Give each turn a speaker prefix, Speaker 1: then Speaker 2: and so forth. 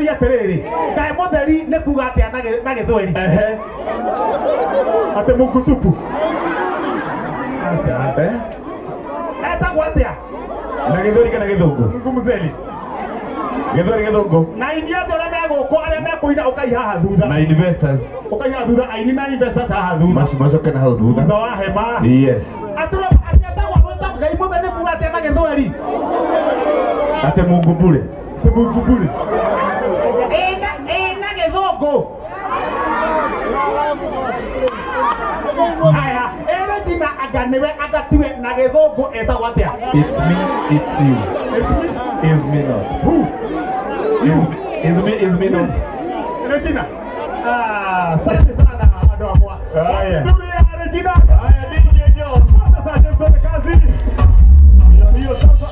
Speaker 1: Nĩũria atĩrĩrĩ, kaĩ mũtheri nĩ kuga atĩa na Gĩthweri? Atĩ mũkutupu. Etagwo atĩa?
Speaker 2: Na Gĩthweri kana Gĩthũngũ?
Speaker 1: Ngumzeli.
Speaker 2: Gĩthweri Gĩthũngũ.
Speaker 1: Na inyuĩ othe arĩa megũkũ arĩa mekũina ũkai haha thutha.
Speaker 2: Na investors.
Speaker 1: Ũkai haha thutha, aini na investors haha thutha.
Speaker 2: Macoke na hau thutha.
Speaker 1: Thutha wa hema.
Speaker 2: Yes.
Speaker 1: Atũra atĩetagwo gwĩta Ngai mũtheri nĩ kuga atĩa na Gĩthweri?
Speaker 2: Atĩ Mungumbure.
Speaker 1: Atĩ Mungumbure. Na Gĩthũngũ. Aya, Regina anga nĩwe agatiwe na Gĩthũngũ etagwo atĩa?
Speaker 2: It's me, it's you.
Speaker 1: It's me.
Speaker 2: Is me not.
Speaker 1: Who?
Speaker 2: Is me not.
Speaker 1: Regina. Asante sana wadau wangu.
Speaker 2: Haya.
Speaker 1: Dunia Regina.
Speaker 2: Haya, DJ Joe.
Speaker 1: Sasa mtoe kazi. Hiyo sasa